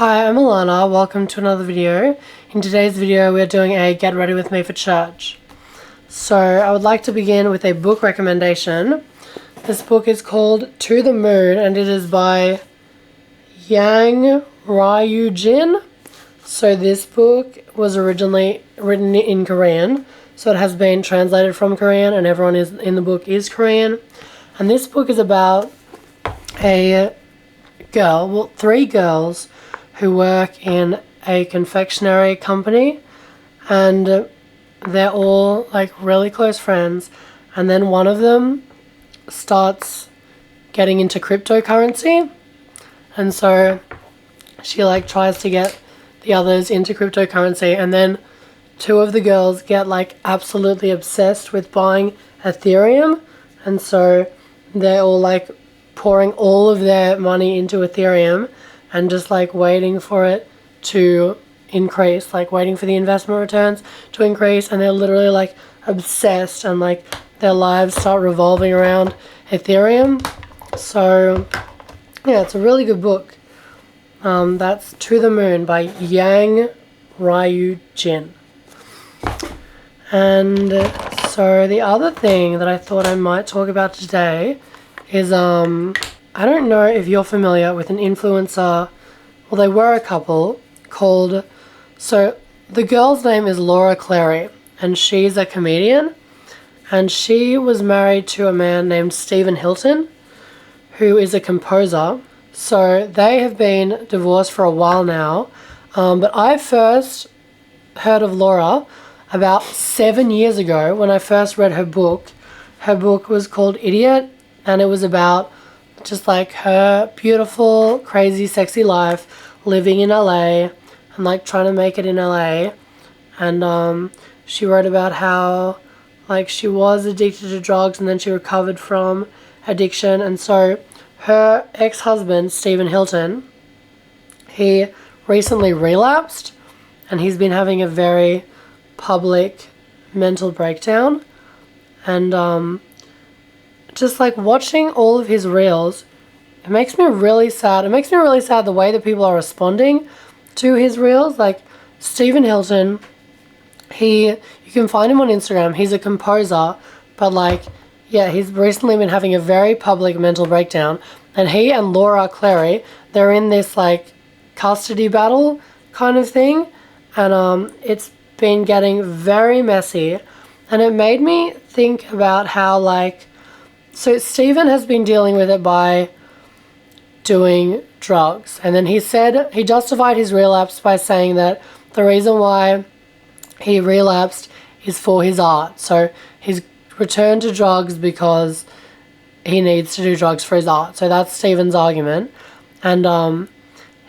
Hi, I'm Alana. Welcome to another video. In today's video, we're doing a Get Ready With Me for Church. So, I would like to begin with a book recommendation. This book is called To the Moon, and it is by GRWM. So, this book was originally written in Korean, so it has been translated from Korean, and everyone in the book is Korean. And this book is about three girls who work in a confectionery company, and they're all like really close friends, and then one of them starts getting into cryptocurrency, and so she like tries to get the others into cryptocurrency, and then two of the girls get like absolutely obsessed with buying Ethereum, and so they're all like pouring all of their money into Ethereum and just like waiting for it to increase, like waiting for the investment returns to increase, and they're literally like obsessed, and like their lives start revolving around Ethereum. So yeah, it's a really good book. That's To the Moon by GRWM. And so the other thing that I thought I might talk about today is I don't know if you're familiar with an influencer. Well, they were a couple called, so the girl's name is Laura Clery, and she's a comedian, and she was married to a man named Stephen Hilton, who is a composer. So they have been divorced for a while now, but I first heard of Laura about 7 years ago when I first read her book. Her book was called Idiot, and it was about just like her beautiful, crazy, sexy life living in LA and like trying to make it in LA. And she wrote about how like she was addicted to drugs and then she recovered from addiction. And so her ex-husband, Stephen Hilton, he recently relapsed, and he's been having a very public mental breakdown. And just like watching all of his reels, it makes me really sad. It makes me really sad the way that people are responding to his reels. Like Stephen Hilton, you can find him on Instagram. He's a composer, but like, yeah, he's recently been having a very public mental breakdown. And he and Laura Clery, they're in this like custody battle kind of thing. And it's been getting very messy. And it made me think about how like, so Stephen has been dealing with it by doing drugs. And then he justified his relapse by saying that the reason why he relapsed is for his art. So he's returned to drugs because he needs to do drugs for his art. So that's Stephen's argument. And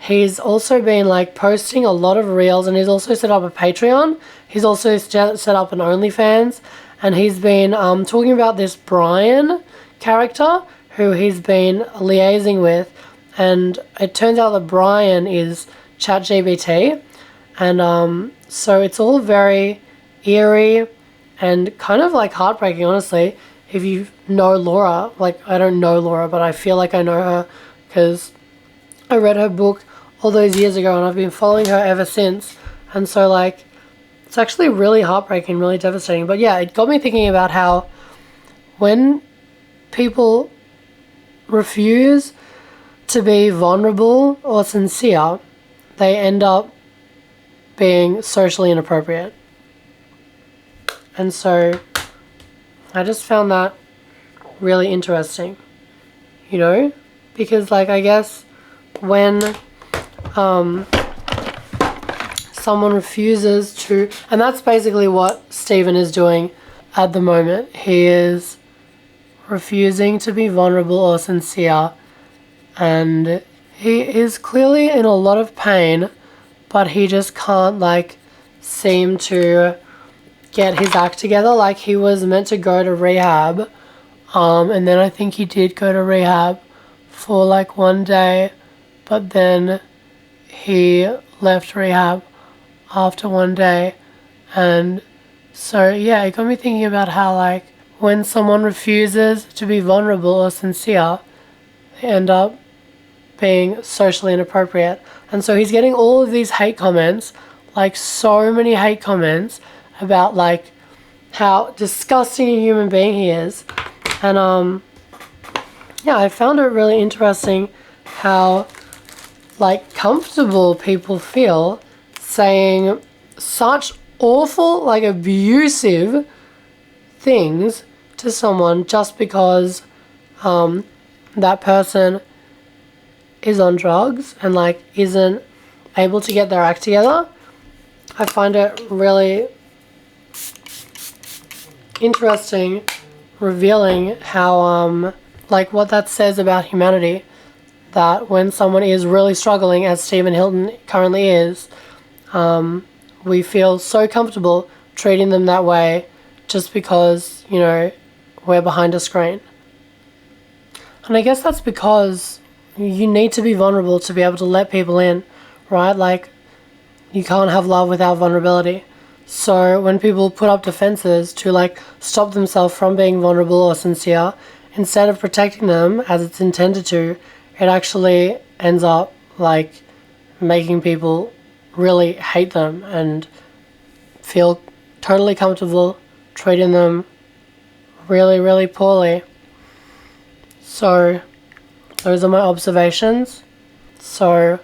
he's also been like posting a lot of reels, and he's also set up a Patreon. He's also set up an OnlyFans, and he's been talking about this Brian character who he's been liaising with, and it turns out that Brian is ChatGPT, and so it's all very eerie and kind of like heartbreaking, honestly. If you know Laura, like I don't know Laura, but I feel like I know her because I read her book all those years ago, and I've been following her ever since. And so like it's actually really heartbreaking, really devastating. But yeah, it got me thinking about how when people refuse to be vulnerable or sincere, they end up being socially inappropriate. And so I just found that really interesting, you know, because like I guess when someone refuses to, and that's basically what Stephen is doing at the moment. He is refusing to be vulnerable or sincere, and he is clearly in a lot of pain, but he just can't like seem to get his act together. Like he was meant to go to rehab, and then I think he did go to rehab for like one day, but then he left rehab after one day. And so yeah, it got me thinking about how like when someone refuses to be vulnerable or sincere, they end up being socially inappropriate. And so he's getting all of these hate comments, like so many hate comments about like how disgusting a human being he is. And yeah, I found it really interesting how like comfortable people feel saying such awful, like abusive things to someone just because that person is on drugs and like isn't able to get their act together. I find it really interesting, revealing how like what that says about humanity, that when someone is really struggling, as Stephen Hilton currently is, we feel so comfortable treating them that way just because, you know, we're behind a screen. And I guess that's because you need to be vulnerable to be able to let people in, right? Like, you can't have love without vulnerability. So when people put up defenses to like stop themselves from being vulnerable or sincere, instead of protecting them as it's intended to, it actually ends up like making people really hate them and feel totally comfortable treating them really, really poorly. So those are my observations. So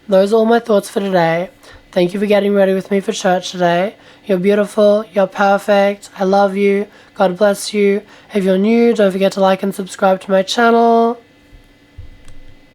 those are all my thoughts for today. Thank you for getting ready with me for church today. You're beautiful. You're perfect. I love you. God bless you. If you're new, don't forget to like and subscribe to my channel.